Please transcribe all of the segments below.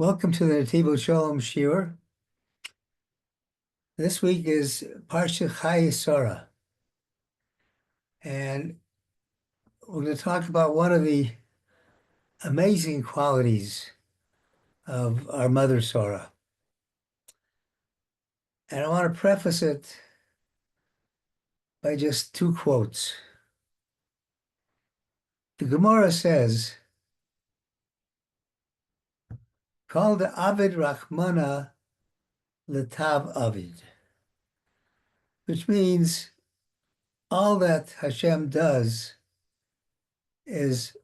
Welcome to the Davidovich Shiur. This week is Parsha Chayei Sarah, and we're going to talk about one of the amazing qualities of our mother Sarah. And I want to preface it by just two quotes. The Gemara says, "Call the Avid Rachmana Letav Avid," which means all that Hashem does is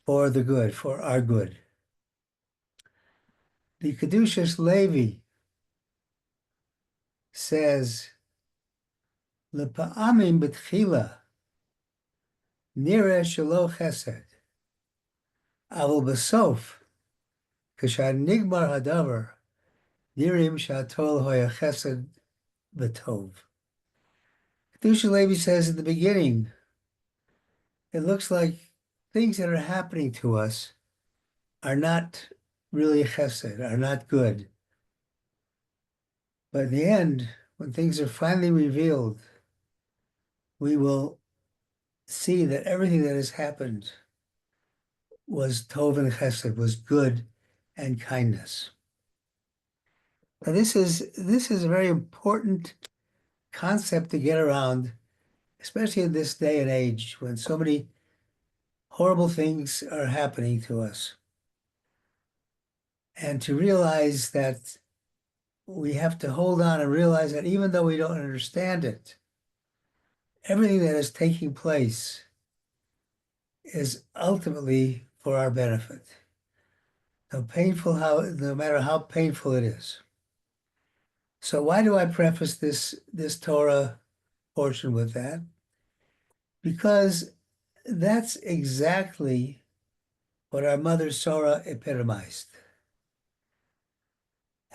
for the good, for our good. The Kedushas Levi says, "Lepa'amim betchila nireh shelo chesed, aval besof kashad nigmar hadavar nirim shatol hoya chesed betov." Kedusha Levi says at the beginning, it looks like things that are happening to us are not really chesed, are not good. But in the end, when things are finally revealed, we will see that everything that has happened was tov and chesed, was good and kindness. Now this is a very important concept to get around, especially in this day and age when so many horrible things are happening to us. And to realize that we have to hold on and realize that even though we don't understand it, everything that is taking place is ultimately for our benefit. No matter how painful it is. So why do I preface this Torah portion with that? Because that's exactly what our mother Sarah epitomized.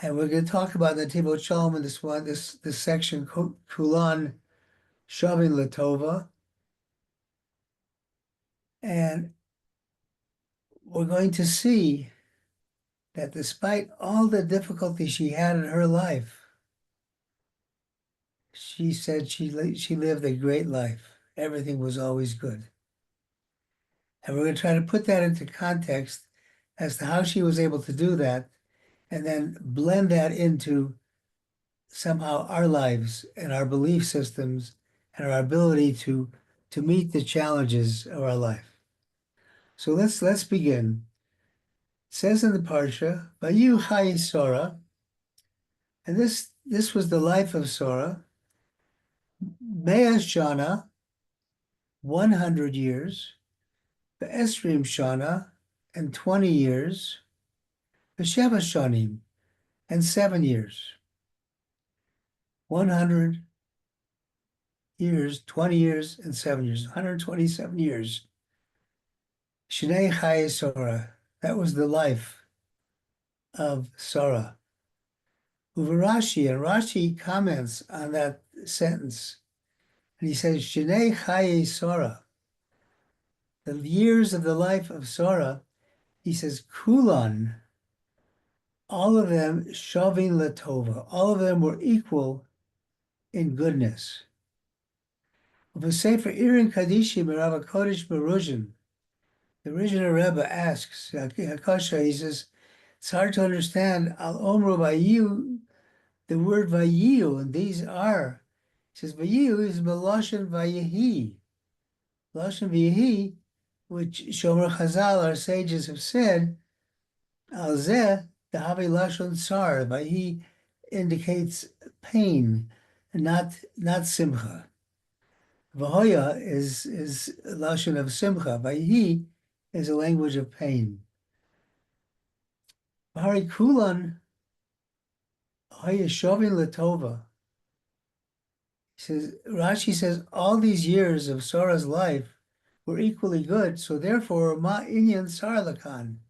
And we're going to talk about in the Davidovich Shalom in this section, Kulan Shavin Latova. And we're going to see that despite all the difficulty she had in her life, she said she lived a great life. Everything was always good. And we're going to try to put that into context as to how she was able to do that, and then blend that into somehow our lives and our belief systems and our ability to meet the challenges of our life. So let's begin. It says in the Parsha, "Vayu Chayei Sarah," and this was the life of Sarah, Mea Shana, 100 years, Be'esrim Shana, and 20 years, B'Sheva Shanim, and 7 years. 100 years, 20 years, and 7 years, 127 years. Shnei Chayei Sarah, that was the life of Sarah. Rashi, and Rashi comments on that sentence, and he says, Shnei Chayei Sarah, the years of the life of Sarah, he says, Kulan, all of them shavin latova, all of them were equal in goodness. Of Sefer Irin Kadishim Rav Kodesh Beruzhin, the original Rebbe asks, Hakasha, he says, it's hard to understand Al Omru Vayu, the word Vayu, and these are, he says, Vayu is Meloshen Vayehi. Loshen Vayehi, which Shomer Chazal, our sages, have said, Al Zeh, the Havi Lashon Tsar, Vayehi indicates pain, and not Simcha. Vahoya is Lashon of Simcha. Vayehi is a language of pain. Bahari Kulan, Hoya Shovin Latova. Rashi says all these years of Sarah's life were equally good, so therefore, Ma Inyan Sar Lakan.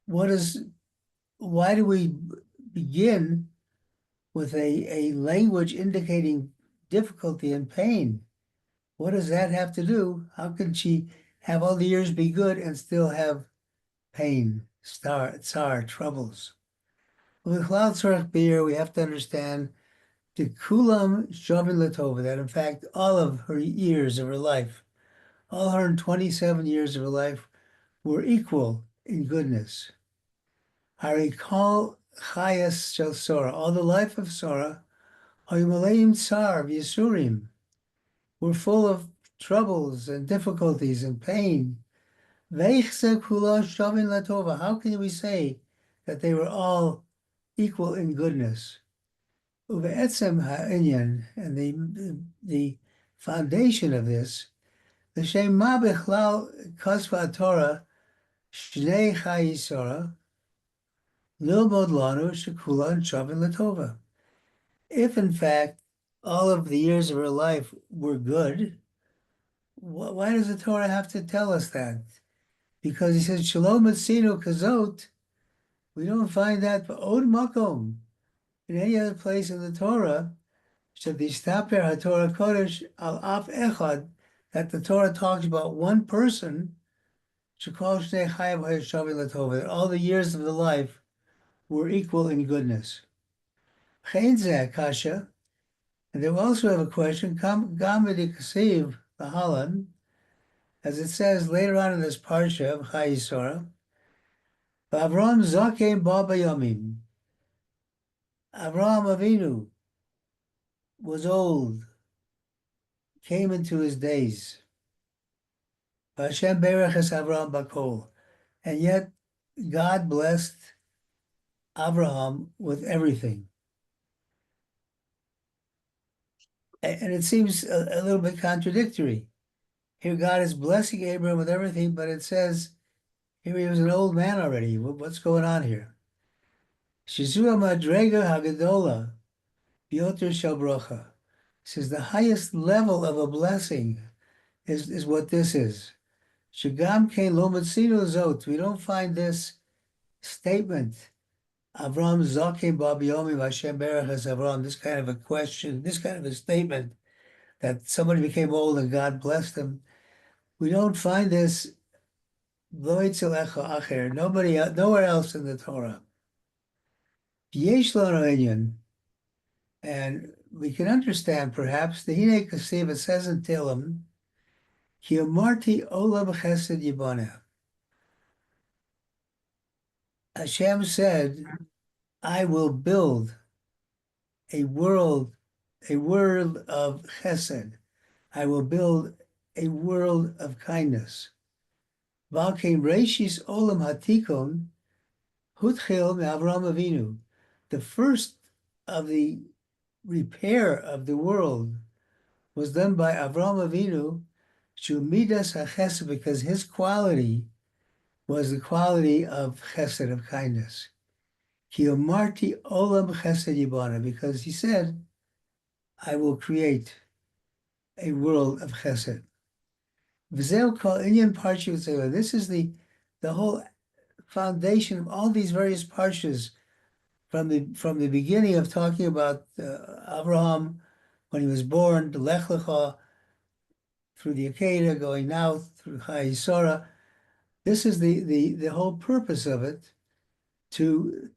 Why do we begin with a language indicating difficulty and pain? What does that have to do? How can she have all the years be good and still have pain, tsar, troubles? With Cloud Tzorech Beer, we have to understand the Kulam Shavin Latova, that in fact all of her years of her life, all 127 years of her life, were equal in goodness. Harikal Chayas Shel Sora, all the life of Sora, Oymalayim Tsar Yisurim, were full of troubles and difficulties and pain. Veichse Kula Shavin Latova, how can we say that they were all equal in goodness? Uve'etzem ha'inyan, and the foundation of this, the Shem Ma Bechlal Kasva Torah Shnei Chayei Sarah Lilmod Lanu Shekulan Shavin Latova. If in fact all of the years of her life were good, why does the Torah have to tell us that? Because he says Shalom Etzinu Kazot. We don't find that for Od Makom in any other place in the Torah. Shadistaper HaTorah Kodesh al Af Echad, that the Torah talks about one person, Shekol Shnei Chayav HaYeshavim Latova, that all the years of the life were equal in goodness. Chein Zeh Kasha, and they also have a question, Gam V'Dikasiv Lahalan, as it says later on in this Parsha of Chayei Sarah, Avram Zaken Ba Bayamim, Avram Avinu was old, came into his days. Hashem Bereches Avraham Bakol. And yet God blessed Abraham with everything. And it seems a little bit contradictory. Here God is blessing Abraham with everything, but it says here he was an old man already. What's going on here? Shizua Madrega Hagadola, Piotr Shalbrocha. Says the highest level of a blessing is what this is. Shagam Kein Lo Matzino Zot. We don't find this statement, Avram Zaken Babiyomi Hashem Bereches Avram, this kind of a question, this kind of a statement that somebody became old and God blessed them. We don't find this Lo Yitzel Echa Acher, nowhere else in the Torah. Yesh Lo Inyan, and we can understand perhaps the Hine Kasiv, it says in Tehillim, Ki Amarti Olam Chesed Yiboneh. Hashem said, I will build a world of chesed. I will build a world of kindness. Valkein Reishis Olam Hatikon Hutchil me'Avram Avinu. The first of the repair of the world was done by Avram Avinu, Shumidas HaChesed, because his quality was the quality of chesed, of kindness. Ki Omarti Olam Chesed Yibana, because he said, I will create a world of chesed. V'zeu kol inyan Parsha Chayei. This is the whole foundation of all these various parshas from the beginning of talking about Abraham when he was born, the Lech Lecha, through the Akedah, going now through Chayei Sarah. This is the whole purpose of it, to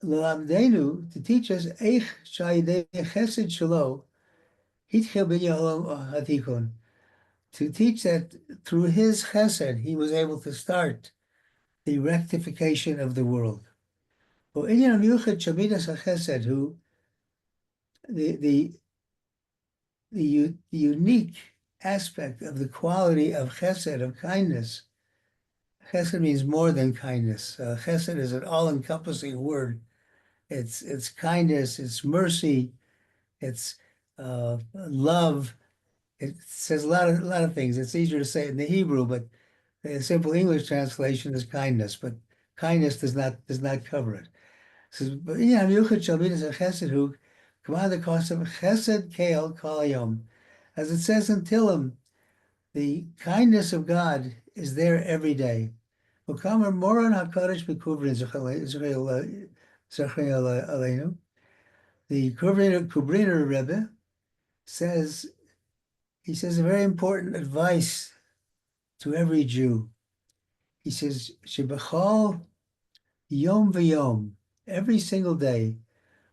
L'lamdenu, to teach us Eich Shayidei Chesed Shelo Hitchel B'nei Olam Hatikon, to teach that through his chesed he was able to start the rectification of the world. Who the unique aspect of the quality of chesed, of kindness. Chesed means more than kindness. Chesed is an all-encompassing word. It's kindness, it's mercy, it's love. It says a lot of things. It's easier to say it in the Hebrew, but the simple English translation is kindness. But kindness does not cover it. It says, but yeah, chesed who command the cost of chesed keil kol hayom. As it says in Tehillim, the kindness of God is there every day. The Kubriner Rebbe says, he says a very important advice to every Jew. He says, Shebechal Yom V'Yom, every single day.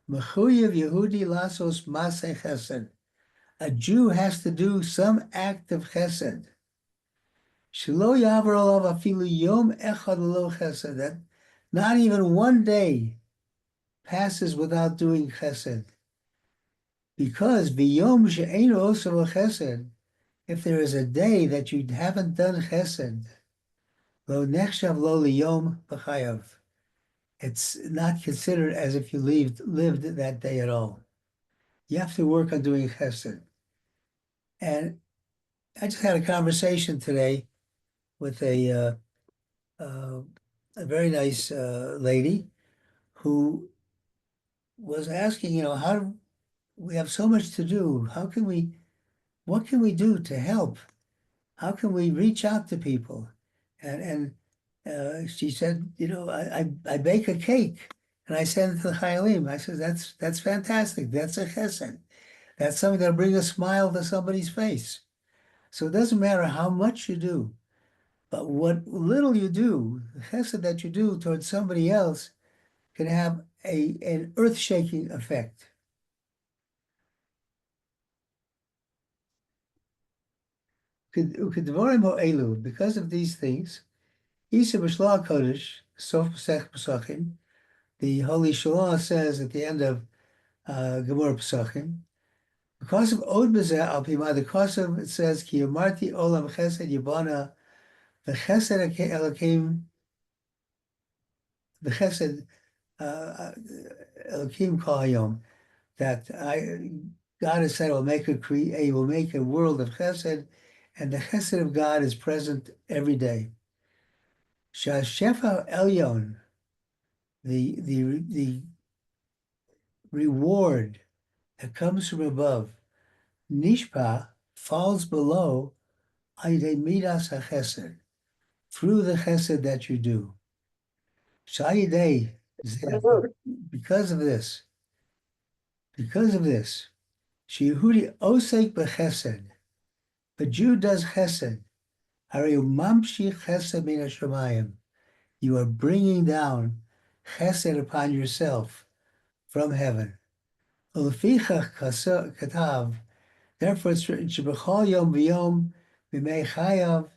Mechuyev Yehudi lasos maseh chesed. A Jew has to do some act of chesed. Shelo yavar olav afilu yom echad lo chesed. That not even one day passes without doing chesed. Because biyom she'einu oso chesed, if there is a day that you haven't done chesed, lo nechshav lo liyom b'chayav. It's not considered as if you lived that day at all. You have to work on doing chesed. And I just had a conversation today with a very nice lady who was asking, how do we have so much to do? What can we do to help? How can we reach out to people? And she said, I bake a cake and I send it to the Chayalim. I said, that's fantastic. That's a chesed. That's something that'll bring a smile to somebody's face. So it doesn't matter how much you do, but what little you do, the chesed that you do towards somebody else can have an earth-shaking effect. Because of these things, Isa B'Shlah Kodesh, Sof Pesach Pesachim, the Holy Shalah says at the end of Gemara Pesachim, because of Od Bezeh Al Pima, the Kosev, it says, Ki Yamarti Olam Chesed Yibana, the Chesed Elokim, the Chesed Elokim Kol Hayom, that God has said, will make a world of Chesed, and the Chesed of God is present every day. Shefa Elyon, the reward that comes from above, Nishpa falls below Aydei Midas HaChesed, through the Chesed that you do. Shayidei, because of this, Sheyehudi Osek BeChesed, the Jew does Chesed, Hare Mamshi Chesed Min HaShamayim. You are bringing down Chesed upon yourself from heaven. Ulefichach Katav, therefore it's written, Shebechol Yom V'Yom B'mei Chayav,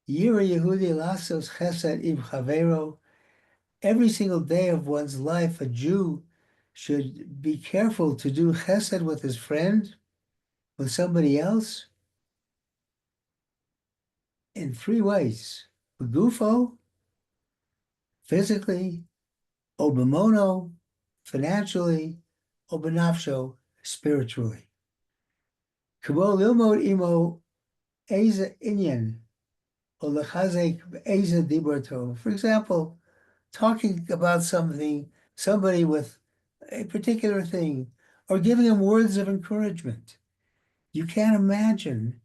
Yira Yehudi Lasos Chesed Im Chavero. Every single day of one's life, a Jew should be careful to do Chesed with his friend, with somebody else, in three ways: Begufo, physically, Obemono, financially, Obenafsho, spiritually. Kabo lilmod imo eza inyan, or lechazek eza diborto. For example, talking about somebody with a particular thing, or giving them words of encouragement. You can't imagine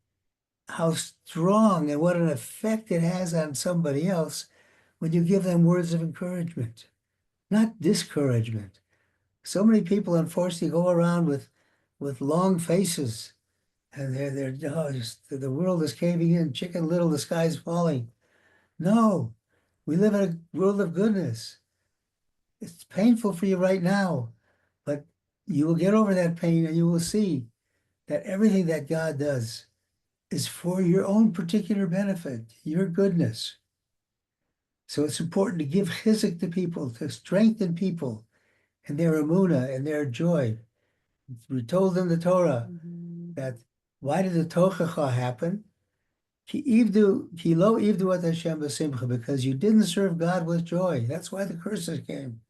how strong and what an effect it has on somebody else when you give them words of encouragement, not discouragement. So many people, unfortunately, go around with long faces, and the world is caving in, Chicken Little, the sky's falling. No, we live in a world of goodness. It's painful for you right now, but you will get over that pain and you will see that everything that God does is for your own particular benefit, your goodness. So it's important to give chizuk to people, to strengthen people in their emunah and their joy. We're told in the Torah that why did the tochacha happen? Ki lo ivdu et Hashem b'simcha, because you didn't serve God with joy. That's why the curses came.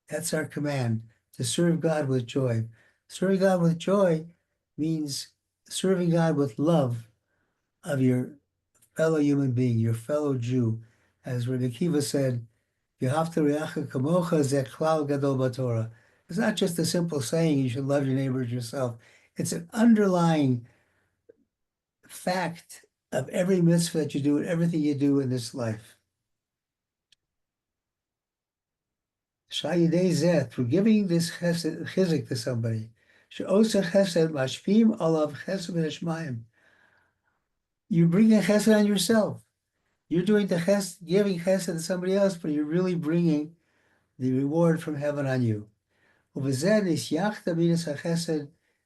That's our command, to serve God with joy. Serving God with joy means serving God with love of your fellow human being, your fellow Jew. As Rabbi Akiva said, "V'ahavta re'acha kamocha zeh klal gadol b'Torah." It's not just a simple saying you should love your neighbor as yourself. It's an underlying fact of every mitzvah that you do and everything you do in this life. Shayidei zeh, through giving this chizuk to somebody, she'osa chesed mashpim alav chesed v'neshmayim. You bring a chesed on yourself. You're doing the chesed, giving chesed to somebody else, but you're really bringing the reward from heaven on you. ובזה נסייחת מידס החסד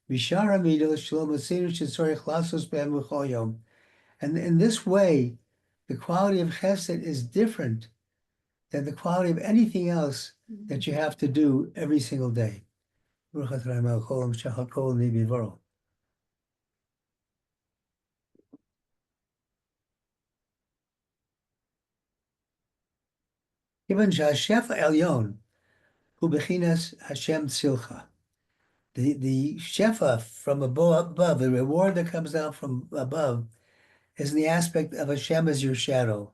משאר המידות שלא מצינו שצריך לעשות בהם בכל יום. And in this way, the quality of chesed is different than the quality of anything else that you have to do every single day. Given שהשפע העליון הוא בחינת Hashem Tzilcha. The shefa from above, the reward that comes down from above, is the aspect of Hashem as your shadow.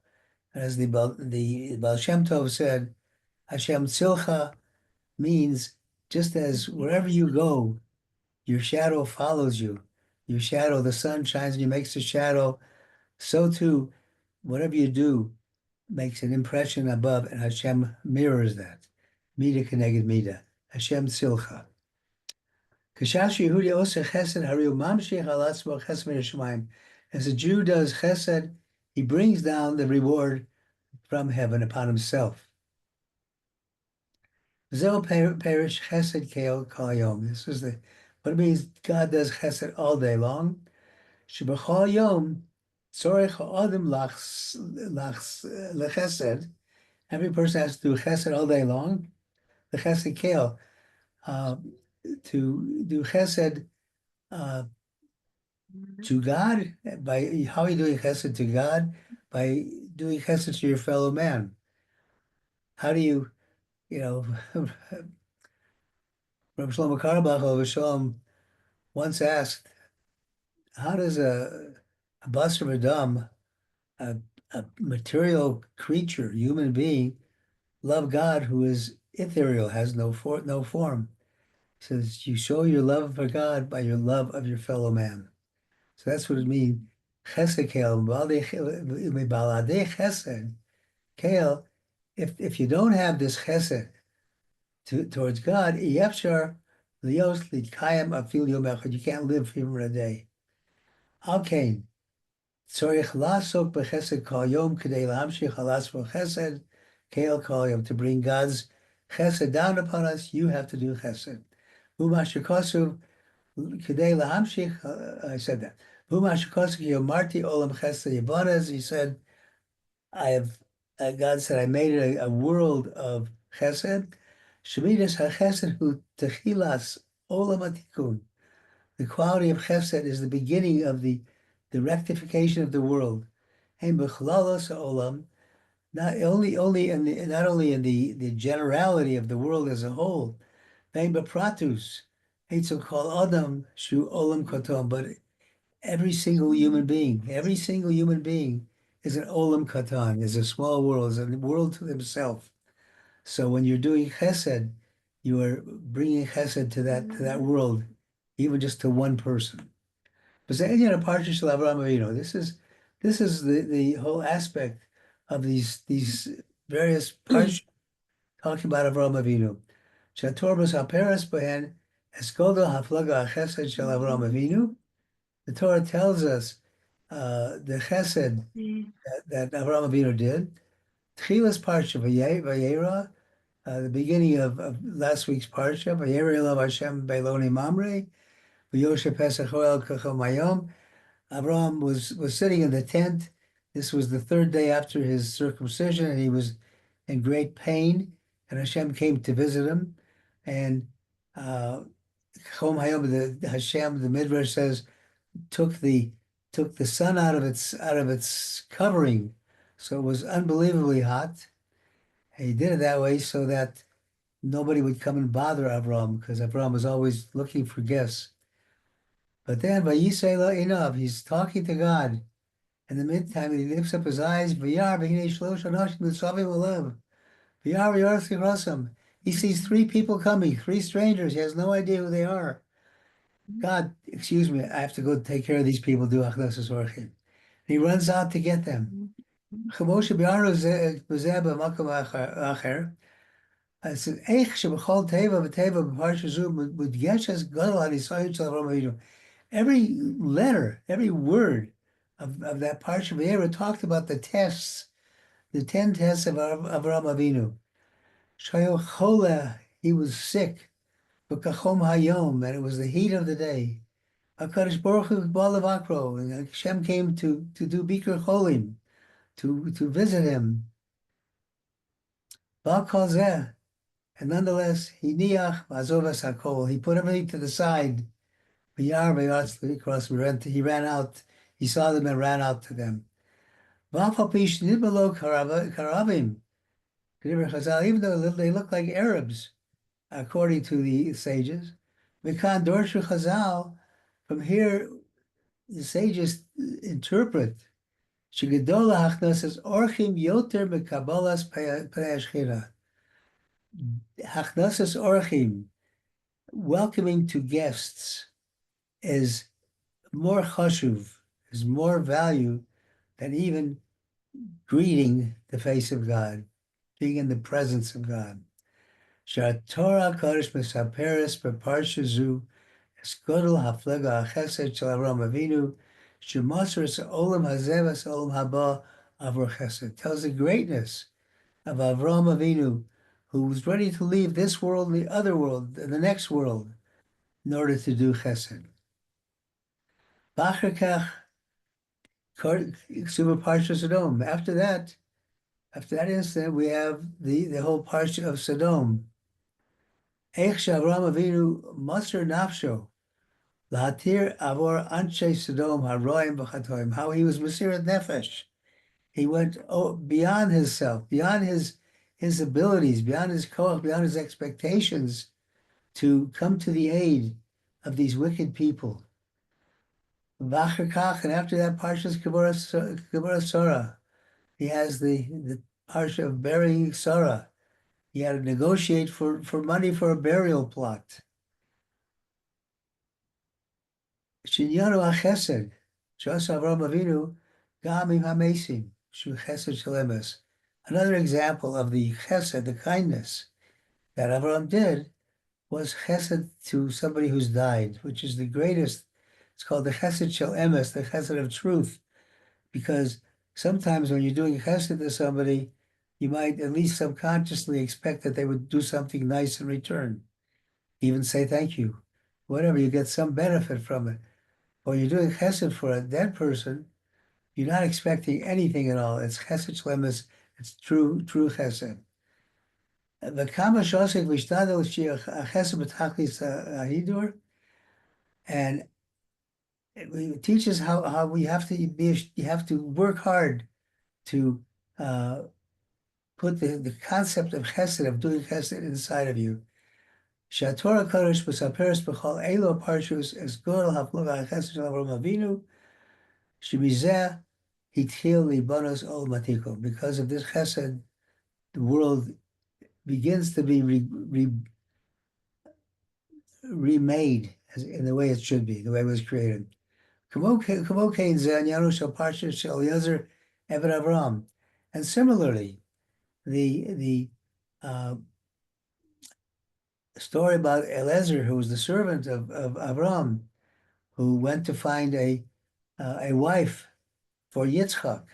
As the Baal Shem Tov said, Hashem Tzilcha means just as wherever you go, your shadow follows you. Your shadow, the sun shines and you makes a shadow. So too, whatever you do makes an impression above, and Hashem mirrors that. Mida keneged mida. Hashem Tzilcha. As a Jew does chesed, he brings down the reward from heaven upon himself. This is what it means. God does chesed all day long. Every person has to do chesed all day long. The chesed kale. To do chesed to God, by how are you doing chesed to God? By doing chesed to your fellow man. How do you, Rabbi Shlomo Carlebach of Shalom once asked, how does a Basar Adam, a material creature, human being, love God who is ethereal, has no form? He says, you show your love for God by your love of your fellow man. So that's what it means. Chesed kale, chesed kale. If you don't have this chesed towards God, you can't live for a day. Okay. Tzorich lasok b'chesed kol yom k'dei lahamshich halasvo chesed kale kol yom. To bring God's chesed down upon us, you have to do chesed. Umashikosu k'dei lahamshich. I said that. Umashikosu yomarti olam chesed yibones. He said, I have. God said, I made it a world of chesed. Shemidas hachesed hu techilas olam atikun. The quality of chesed is the beginning of the rectification of the world. Not only in the generality of the world as a whole, but every single human being is an olam katan, is a small world, is a world to himself. So when you're doing chesed, you are bringing chesed to that world, even just to one person. But Parsha Chayei. This is the whole aspect of these various parshas talking about Avraham Avinu. The Torah tells us the chesed that Avraham Avinu did. Tchilas Parsha Vayera, the beginning of last week's Parsha, Vayera Elav Hashem Beiloni Mamre, V'yoshe Pesach Oel Kachom Mayom. Avraham was sitting in the tent. This was the third day after his circumcision, and he was in great pain. And Hashem came to visit him. And Chom Hayom, the Hashem, the Midrash says, took the sun out of its covering, so it was unbelievably hot. And he did it that way so that nobody would come and bother Avraham, because Avraham was always looking for guests. But then, Vayisei La'inav, he's talking to God. In the meantime, he lifts up his eyes. He sees three people coming, three strangers. He has no idea who they are. God, excuse me, I have to go take care of these people. He runs out to get them. I said, every letter, every word of that Parsha Vayera talked about the tests, the 10 tests of Avraham Avinu. Shayo Chola, he was sick. B'kachom hayom, and it was the heat of the day. HaKadosh Baruch Hu B'alavakro, and Hashem came to do Bikur Cholim, to visit him. Ba'al kol zeh, and nonetheless, he niach azovas hakol. He put everything to the side. V'yar v'yatz across. He ran out. He saw them and ran out to them. V'af al pi shnibalo karavim. Even though they look like Arabs, according to the sages. V'kan dorshu Chazal. From here, the sages interpret Shigadola Hachnasas Orchim Yoter Mekabalas Payashchira. Hachnasas Orchim, welcoming to guests, is more chashuv, is more value than even greeting the face of God, being in the presence of God. Shar Torah Kodesh Mesaperes Parsha Zu Eskodol Haflega Chesed Shel Avram Avinu Shemosar Olam Hazevas Olam Haba Avor Chesed, tells the greatness of Avram Avinu, who was ready to leave this world, the other world, the next world, in order to do Chesed. After that incident, we have the whole Parsha of Sodom. Avram Avinu Maser Nafsho Lahatir Avor Anshe Sodom Haroim V'Chatoim. How he was Mesirat Nefesh. He went beyond himself, beyond his abilities, beyond his koach, beyond his expectations, to come to the aid of these wicked people. And after that, Parsha's Kibura Sarah. He has the Parsha of burying Sarah. He had to negotiate for money for a burial plot. Shinyanu HaChesed, Shas Avram Avinu, Gam Im HaMesim, Shu Chesed Shalemes. Another example of the chesed, the kindness that Avram did, was chesed to somebody who's died, which is the greatest. It's called the chesed shel emes, the chesed of truth, because sometimes when you're doing chesed to somebody, you might at least subconsciously expect that they would do something nice in return, even say thank you, whatever, you get some benefit from it. When you're doing chesed for a dead person, you're not expecting anything at all. It's chesed shel emes, it's true chesed. The kama shosek v'ishtadel chesed b'tachlis hahidur, and it teaches how we have to be. You have to work hard to put the concept of chesed, of doing chesed, inside of you. Shatorah Kodesh b'saperes b'chol elo parshus es gorel hafluga chesed shel Avram Avinu shemizeh hitchil libanos ol matiko. Because of this chesed, the world begins to be remade in the way it should be, the way it was created. And similarly, the story about Eliezer, who was the servant of Avram, who went to find a wife for Yitzchak.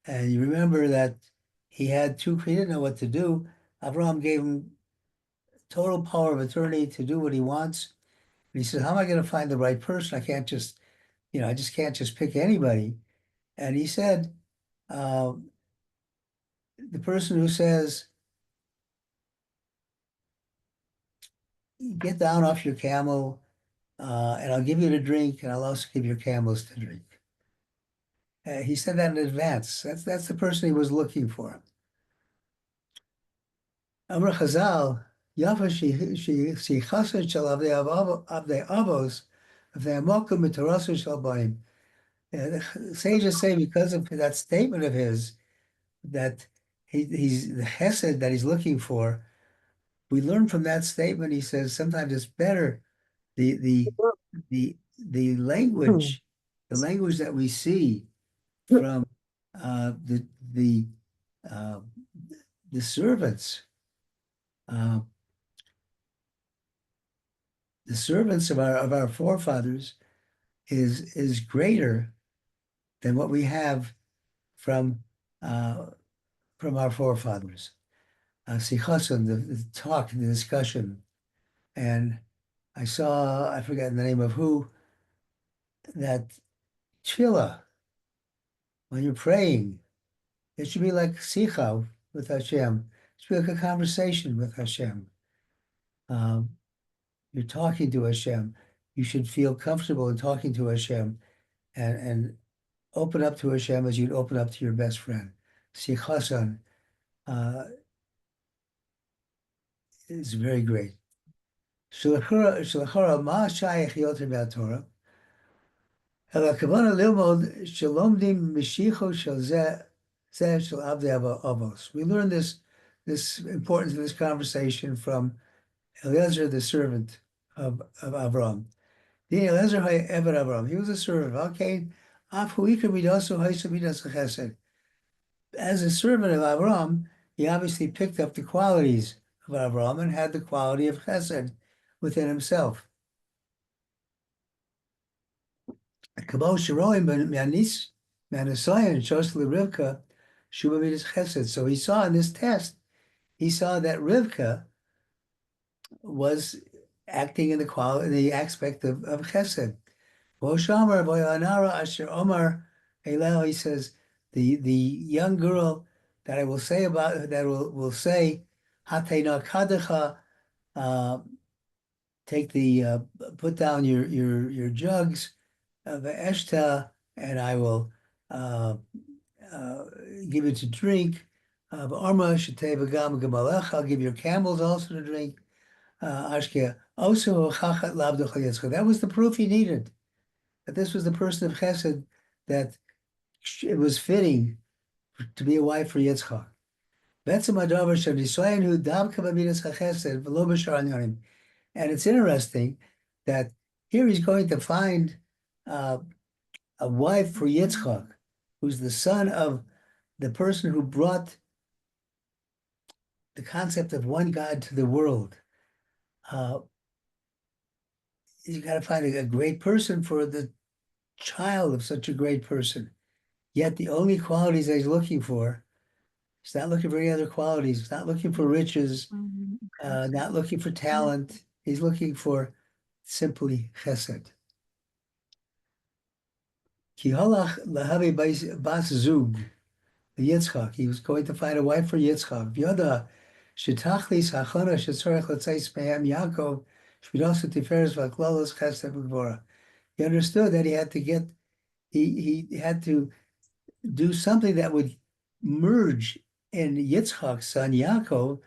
And you remember that he didn't know what to do. Avram gave him total power of attorney to do what he wants. And he said, how am I going to find the right person? I can't just, I just can't just pick anybody. And he said, the person who says, get down off your camel, and I'll give you to drink, and I'll also give your camels to drink. He said that in advance. That's the person he was looking for. Amr Chazal, Yafa she chased shel avdei avos, avdei amokum mitarasu shel baim. The sages say because of that statement of his, that he's the chesed that he's looking for. We learn from that statement. He says sometimes it's better the language, that we see from the servants. The servants of our forefathers is greater than what we have from our forefathers. sichason, the talk, the discussion. And I forget the name of who, that tefillah, when you're praying, it should be like sicha with Hashem. It should be like a conversation with Hashem. Um, you're talking to Hashem. You should feel comfortable in talking to Hashem and open up to Hashem as you'd open up to your best friend. Sichasan uh, is very great. Shalachora ma shayach yoter me'atorah. אלא הכוונה ללמוד שלומדים משיחו של זה של עבדי avos. We learn this importance of this conversation from Eliezer, the servant of Avram. The Eliezer Eved Avram, he was a servant. Okay, as a servant of Avram, he obviously picked up the qualities of Avram and had the quality of chesed within himself. So he saw in this test, he saw that Rivka was acting in the aspect of chesed. He says, the young girl that I will say about, that will say, take put down your jugs, Eshta, and I will give it to drink. I'll give your camels also to drink. That was the proof he needed, that this was the person of chesed, that it was fitting to be a wife for Yitzchak. And it's interesting that here he's going to find a wife for Yitzchak, who's the son of the person who brought the concept of one God to the world. You got to find a great person for the child of such a great person. Yet the only qualities that he's looking for, he's not looking for any other qualities. He's not looking for riches, not looking for talent. He's looking for simply chesed. Ki halach lahavi bas zug, Yitzchak. He was going to find a wife for Yitzchak. V'yoda shetachlis hachana shetzorech l'tzais mehem Yaakov shmidos tiferes v'klalos chesed v'gvora. He understood that he had to do something that would merge in Yitzchak's son Yaakov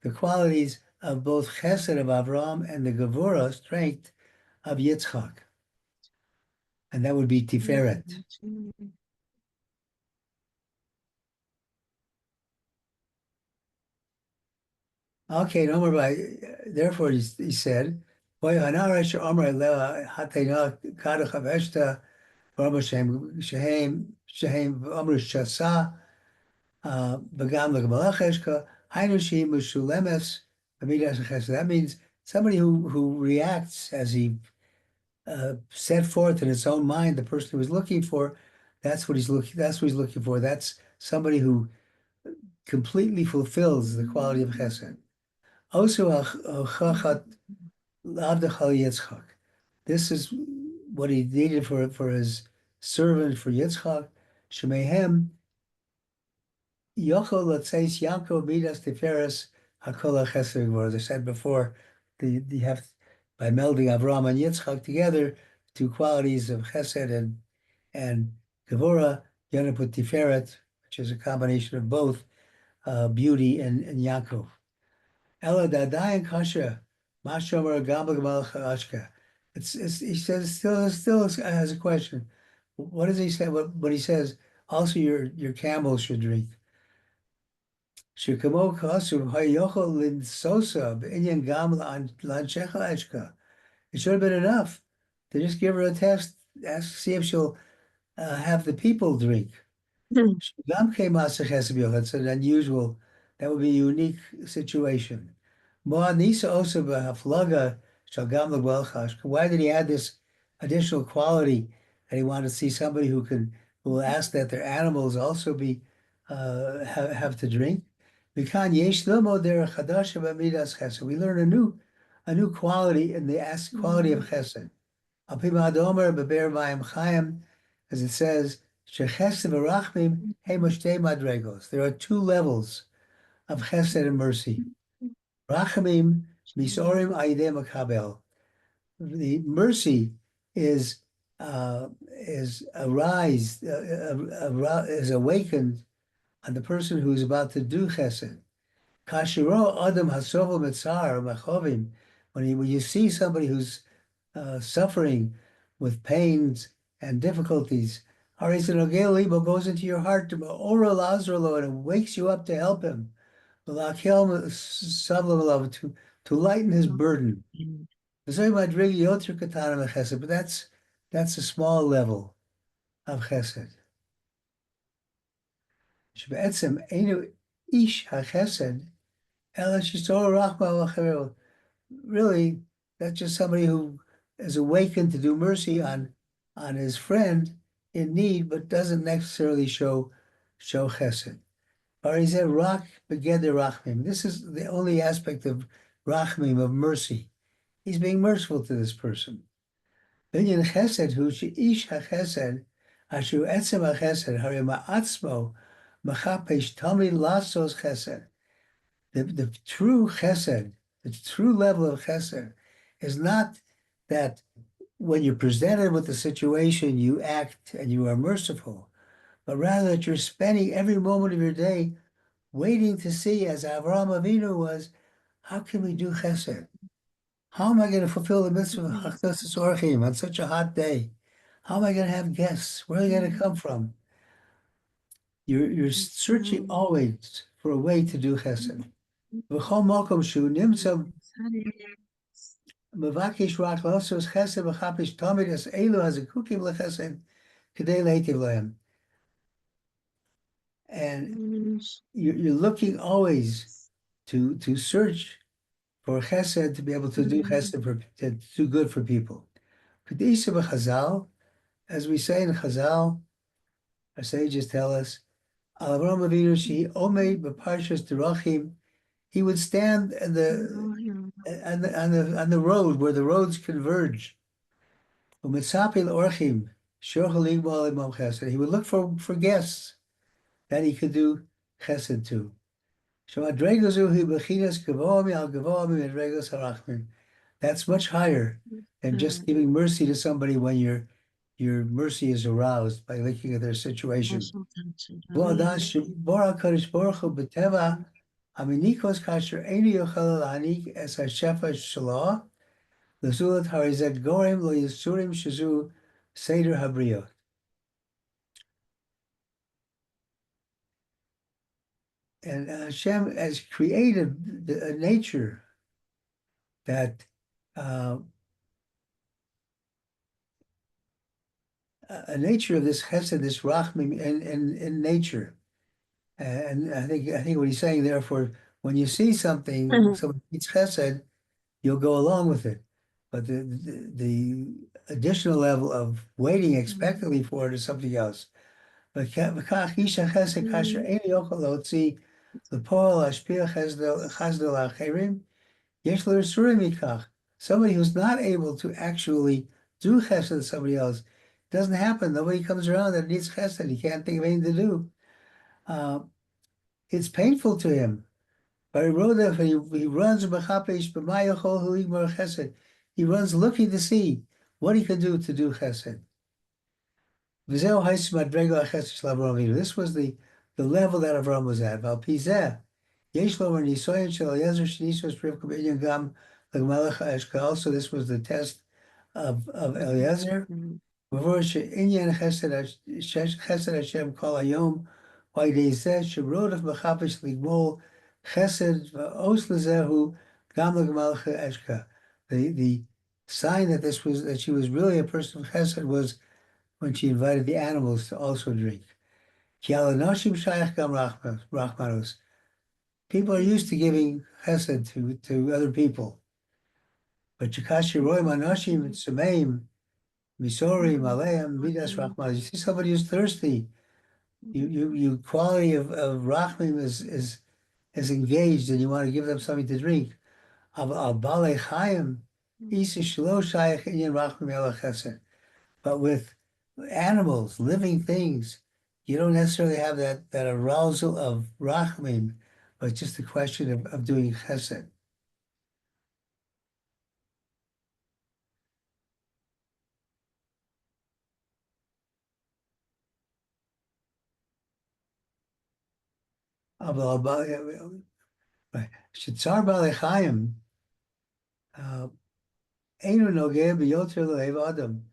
the qualities of both chesed of Avram and the gevura, strength of Yitzchak. And that would be Tiferet. Okay, no more by. Therefore, he said, that means somebody who reacts as he set forth in his own mind the person he was looking for. That's what he's looking for. That's somebody who completely fulfills the quality of chesed. Also, this is what he needed for his servant, for Yitzchak. Shemehem Yochel Latzeis Yaakov Midas Tiferes Hakola Chesed. As I said before, you have, by melding Avram and Yitzchak together, two qualities of Chesed and Gevura, you're going to put Tiferet, which is a combination of both beauty and Yaakov. Ela Dadayan Kasha, Mashomer Gamba Ashka. He says still has a question. What does he say? What he says? Also, your camels should drink. Shekamo Kasu Hayochol Lin Sosa B'inyan Gam Lanchecha Eshka. It should have been enough to just give her a test, see if she'll have the people drink. That's an unusual, that would be a unique situation. Why did he add this additional quality that he wanted to see somebody who will ask that their animals also be have to drink? V'kan yesh lilmod derech chadasha b'midas chesed. We learn a new quality in the quality of chesed. Al pi ma'adomer beber mayim chayim, as it says, shechesed v'rachmim he shtei madregos. There are two levels of chesed and mercy. Rachamim misorim ayidei makabel. The mercy is arise is awakened on the person who is about to do chesed. Kashiro adam hasovel mitzar machovim. When you see somebody who's suffering with pains and difficulties, Harizanogel goes into your heart to Ora Lazarlo and it wakes you up to help him. To lighten his burden. But that's a small level of chesed. שבעצם אינו איש החסד, אלא שתורה רחמה לאחרים. Really, that's just somebody who is awakened to do mercy on his friend in need, but doesn't necessarily show chesed. Or he said, "Rak begeder rachmim." This is the only aspect of rachmim, of mercy. He's being merciful to this person. Binyan chesed hu she'ish hachesed asher etzem hachesed hari ma'atzmo machapesh tamid lasos chesed. The true chesed, the true level of chesed, is not that when you're presented with a situation, you act and you are merciful, but rather that you're spending every moment of your day waiting to see, as Avraham Avinu was, how can we do chesed? How am I going to fulfill the mitzvah of Hachdas Orchim on such a hot day? How am I going to have guests? Where are they going to come from? You're searching always for a way to do chesed. V'chol mokom shu nimtza mevakish rak lasos chesed v'chapish tamid es elu hazikukim lechesed k'dei leitiv lehem. And you're looking always to search for chesed, to be able to do chesed, to do good for people. Kedisa b'chazal, as we say in Chazal, our sages tell us, Al Avraham Avinu shehi omeid b'parshas derachim. He would stand on the road where the roads converge. He would look for guests that he could do chesed to. That's much higher than just giving mercy to somebody when your mercy is aroused by looking at their situation. Aminikos kasher eini yochel lahanik es hashefa shelo lezulat harizet gorem lo yisurim shazu seder habriot. And Hashem has created a nature that a nature of this chesed, this rachmim in nature. And I think what he's saying, therefore, when you see something, someone eats chesed, you'll go along with it. But the additional level of waiting expectantly for it is something else. But somebody who's not able to actually do chesed to somebody else, it doesn't happen. Nobody comes around that needs chesed. He can't think of anything to do. It's painful to him. But he wrote that he runs he runs looking to see what he can do to do chesed. This was the level that Avraham was at. Also, this was the test of Eliezer. Why they said Shebrodov Machapish Ligmol Chesed Os Lezehu Gam Lagmalcha Eshka. The sign that she was really a person of Chesed was when she invited the animals to also drink. Ki Alanashim Shayach Gam Rachmanos. People are used to giving Chesed to other people. But Chikashi Roy Manashim Tsumeim Misori Maleim Midas Rachmanos. You see somebody who's thirsty. You quality of rachmim is is engaged and you want to give them something to drink, Balei Chaim, Isa Shelo Shayach Inyan Rachmim Ela Chesed. But with animals, living things, you don't necessarily have that arousal of Rachmim, but it's just a question of doing chesed. Shetzar Balei Chaim, Einu Nogeh B'Yoter Le'Ev Adam.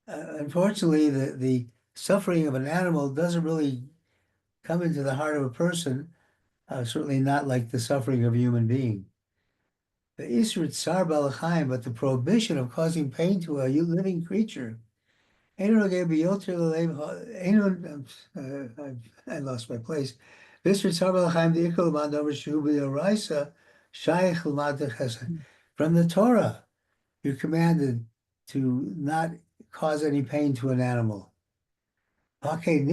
Unfortunately, the suffering of an animal doesn't really come into the heart of a person, certainly not like the suffering of a human being. The Isra Tsar Balachayim, but the prohibition of causing pain to a living creature. I lost my place. From the Torah, you're commanded to not cause any pain to an animal. Therefore,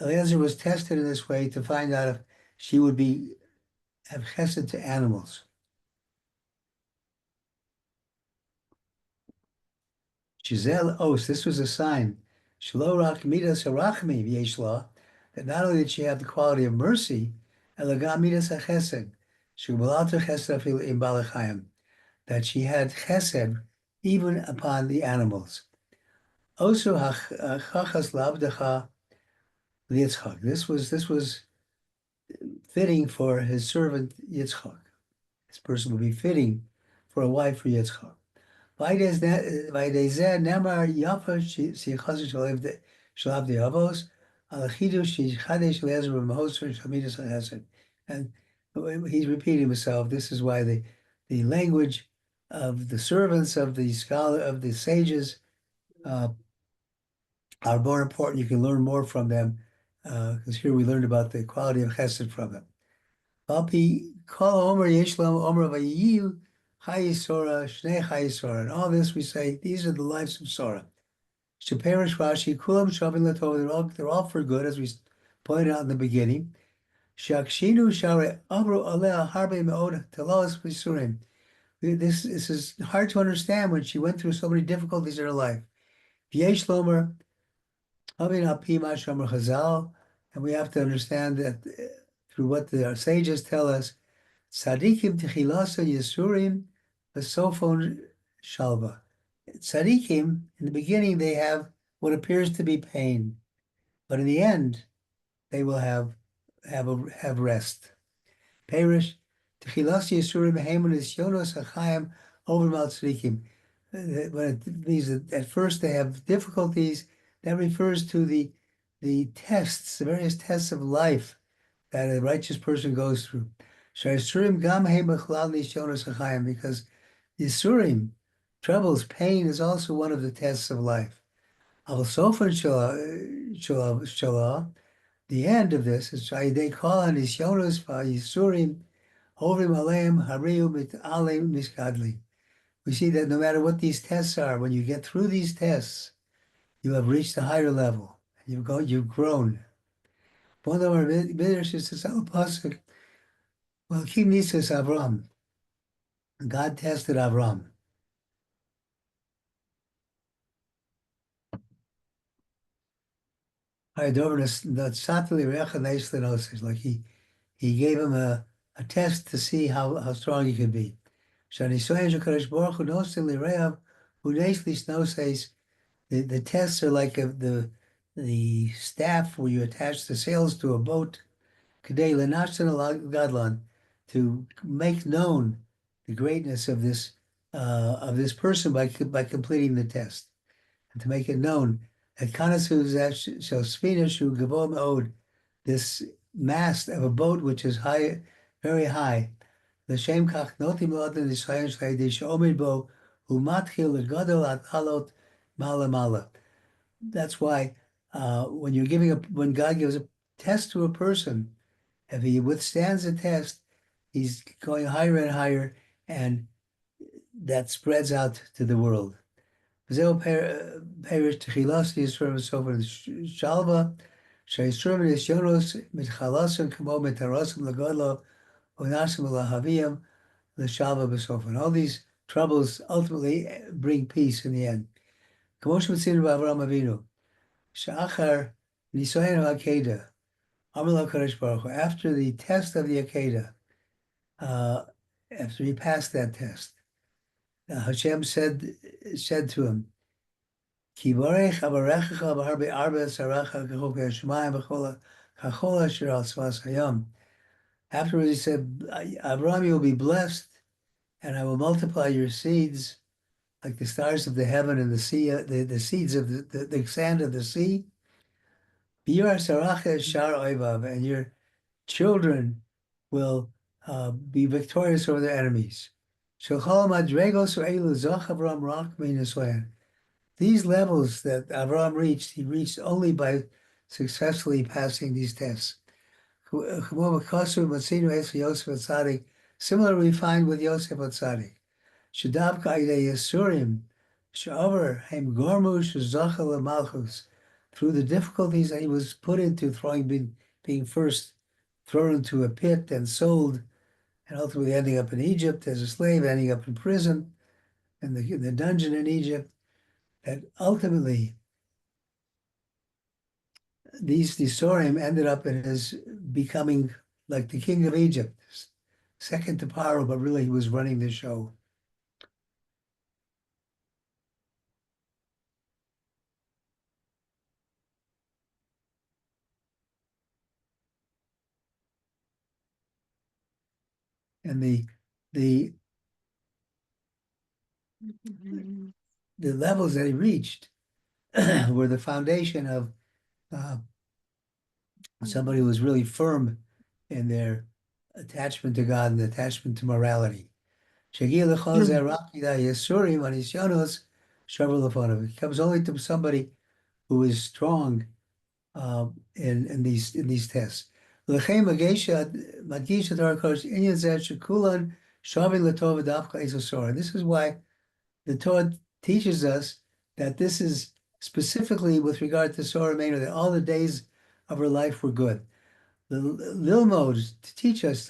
Eliezer was tested in this way to find out if she would have chesed to animals. Giselle Os, this was a sign. That not only did she have the quality of mercy, that she had chesed even upon the animals. Also, this was fitting for his servant Yitzchak. This person would be fitting for a wife for Yitzchak. And he's repeating himself. This is why the language of the servants of the scholar of the sages are more important. You can learn more from them because here we learned about the quality of chesed from them. And all this we say, these are the lives of Sarah. They're all for good, as we pointed out in the beginning. This is hard to understand when she went through so many difficulties in her life. And we have to understand that through what the sages tell us, Tzadikim techilasa yisurim v'sofon shalva. Tzadikim, in the beginning, they have what appears to be pain, but in the end, they will have rest. Perish techilasa yisurim heimun isyonos achayim over mal tzadikim. When it means that at first they have difficulties, that refers to the tests, the various tests of life that a righteous person goes through. Because Yisurim, troubles, pain is also one of the tests of life. The end of this is they call on Nisyonos Yisurim Hovim Aleim Hariu Mit Miskadli. We see that no matter what these tests are, when you get through these tests, you have reached a higher level. You've grown. One of our Midrash says, Pasuk, well, Kim Nisas Avram. God tested Avram. Like he gave him a test to see how strong he could be. The tests are like the staff where you attach the sails to a boat, to make known the greatness of this person by completing the test, and to make it known that this mast of a boat which is high, very high. That's why when God gives a test to a person, if he withstands the test, he's going higher and higher, and that spreads out to the world. שהאיסורים וניסיונות מתחלסים כמו מטרסים לגודלו ונעשים להביאם לשלווה בסוף. And all these troubles ultimately bring peace in the end. כמו שמצינו באברהם אבינו, שאחר ניסיון העקדה, אמר לו הקדוש ברוך הוא, after the test of the Akedah, after he passed that test, Hashem said to him, Ki borech avarechecha v'harbe arba sarecha k'chol k'yashmayim v'chol k'chol asher al tzvas hayam. Afterwards he said, Abraham, you will be blessed, and I will multiply your seeds like the stars of the heaven and the sea, the seeds of the sand of the sea. B'yar saracha shar oivav, and your children will be victorious over their enemies. Shechol madregos u'elu zoch Avraham rak min. These levels that Avraham reached, he reached only by successfully passing these tests. Similar we find with Yosef Atzadik. Shadavka idei Yisurim, she'over hem gormu she'zochel malchus. Through the difficulties that he was put into, being first thrown into a pit and sold, and ultimately ending up in Egypt as a slave, ending up in prison, in the dungeon in Egypt, that ultimately these Nisorim ended up in his becoming like the king of Egypt, second to Paro, but really he was running the show. And the levels that he reached were the foundation of somebody who was really firm in their attachment to God and attachment to morality. It comes only to somebody who is strong in these tests. This is why the Torah teaches us that this is specifically with regard to Sorah Meinu, that all the days of her life were good. The Lilmod to teach us,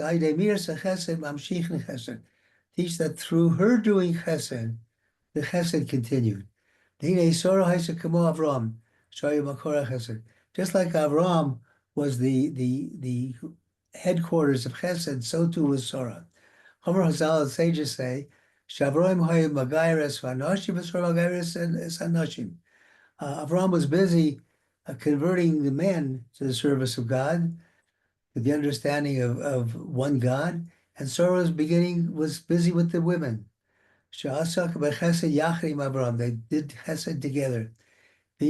teach that through her doing chesed, the chesed continued. Just like Avram was the headquarters of chesed, so too was Sorah. Homer Hazal sages say, Avram was busy converting the men to the service of God, with the understanding of one God, and Sarah was busy with the women. They did chesed together. If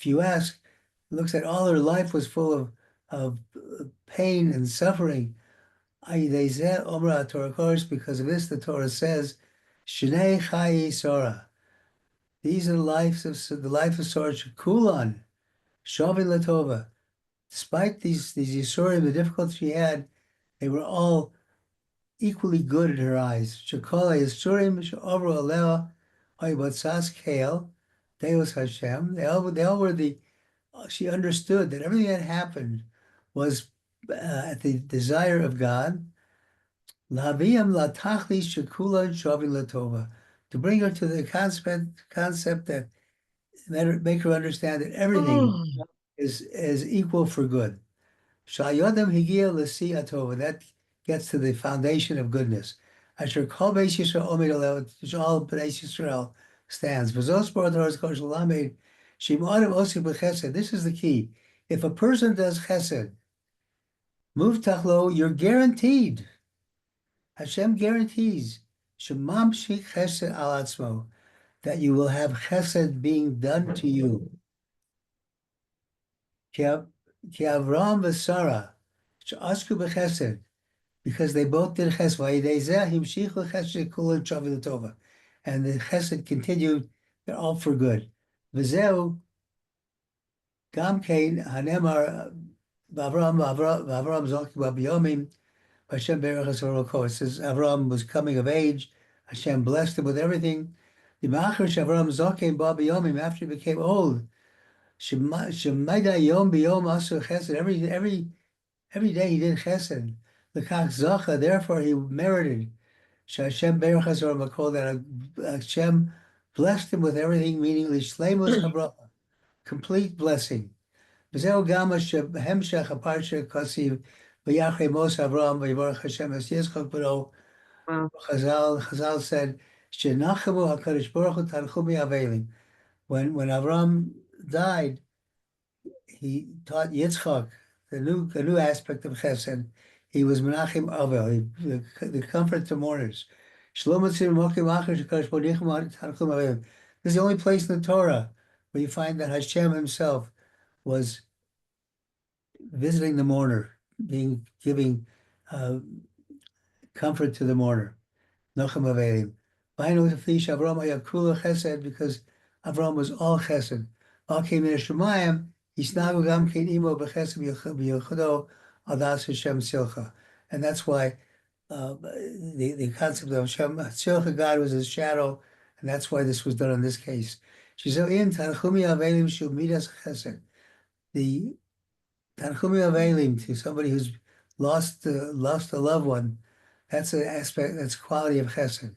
you ask, it looks like all her life was full of pain and suffering. Because of this, the Torah says, Shnei Chayei Sarah. These are the life of Sarah, Shekulan, Shavin Latova. Despite these Yisurim, the difficulties she had, they were all equally good in her eyes. Shekol Yisurim, She'ovru Alea, Haybatzas Kael, Deus Hashem. They all were she understood that everything that happened was at the desire of God. Laviam latachli shekulan shavin latova, to bring her to the concept that make her understand that everything is equal for good. Shayodam higia lasi atova, that gets to the foundation of goodness. Asher kol beis Yisrael omed aleh, which all Bnei Yisrael stands. V'zos bar Torah's kol shalamed shim adam osik b'chesed. This is the key. If a person does chesed, move tachlo, you're guaranteed. Hashem guarantees shemamshik chesed al atzmo, that you will have chesed being done to you. Ki Avram v'Sarah she'asku b'chesed, because they both did chesed. V'yidei zeh himshichu chesed kulan shavu l'tova, and the chesed continued. They're all for good. V'zeu gam kein hanemar v'Avram zoki b'yomim. Hashem berach es. It says Avram was coming of age. Hashem blessed him with everything. After he became old, Shemaida Yom B'Yom Asu Chesed. Every day he did Chesed. L'kach Zacha. Therefore he merited. Hashem Berach Hazor Makol, that Hashem blessed him with everything, meaning Lishleimus Habracha, complete blessing. V'zeu gama shehemshech haparsha kasiv v'yachrei mos Avram v'yivarach Hashem es Yitzchak b'ro. Wow. Chazal said, Shenachamu HaKadosh Baruch Hu Tanchumi Avelim. When Avram died, he taught Yitzchak the new aspect of Chesed. He was Menachem Avel, the comfort to mourners. Shalom Atzir Mokim Achar Shekadosh Baruch Hu Tanchum Avelim. This is the only place in the Torah where you find that Hashem himself was visiting the mourner, giving comfort to the mourner. Nochem Avelim. Avram Chesed, because Avram was all Chesed. All came in Shemayim. Yisnagu Gam Kein Imo B'Chesed B'Yochado Adas Hashem Silcha, and that's why the concept of Hashem Silcha, God was his shadow, and that's why this was done in this case. She said, "In Tanchumi Avelim Shu Midas Chesed." The Tanchumi Avelim to somebody who's lost a loved one, that's an aspect, that's quality of Chesed.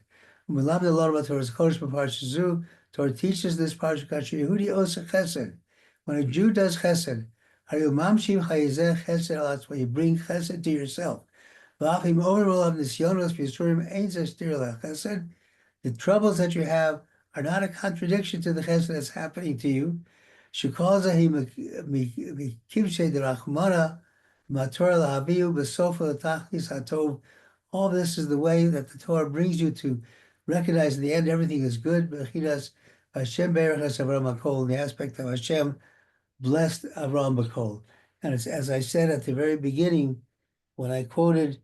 We love the Lord about Torah's Kodesh Parsha Zu. Torah teaches this Parsha Kasher Yehudi Osa Chesed. When a Jew does Chesed, Hayu Mamshim Chayezeh Chesed, that's why you bring Chesed to yourself. V'achim overall of Nisyonos B'Yisurim Ein Zestir Chesed. The troubles that you have are not a contradiction to the Chesed that's happening to you. Shekolzahi Mikivshe Derachmana Matorah Lahaviu B'Sofa L'Tachlis HaTov. All this is the way that the Torah brings you to recognize in the end everything is good. B'chidas Hashem Berachas Avram HaKol, the aspect of Hashem blessed Avram HaKol. And it's, as I said at the very beginning, when I quoted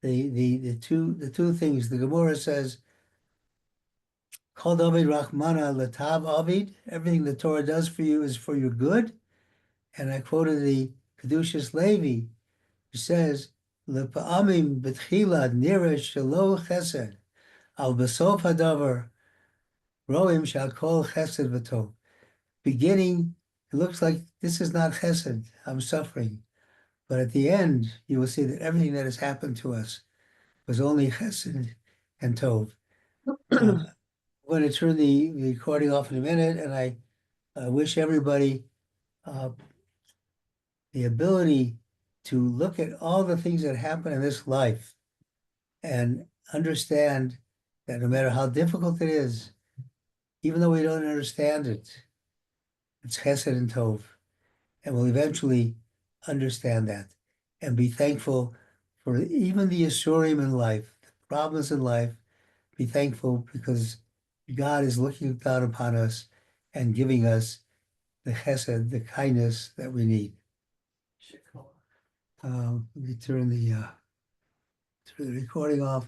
the two things, the Gemara says, Kol David Rachmana Latav Avid, everything the Torah does for you is for your good. And I quoted the Kedushas Levi, who says, Lepa'amim betchila nira shelo chesed, al besof hadavar roim shall kol chesed v'tov. Beginning, it looks like this is not chesed, I'm suffering. But at the end, you will see that everything that has happened to us was only chesed and tov. I'm going to turn the recording off in a minute, and I wish everybody the ability to look at all the things that happen in this life and understand that no matter how difficult it is, even though we don't understand it, it's chesed and tov. And we'll eventually understand that and be thankful for even the yisurim in life, the problems in life. Be thankful because God is looking down upon us and giving us the chesed, the kindness that we need. Let me turn the recording off.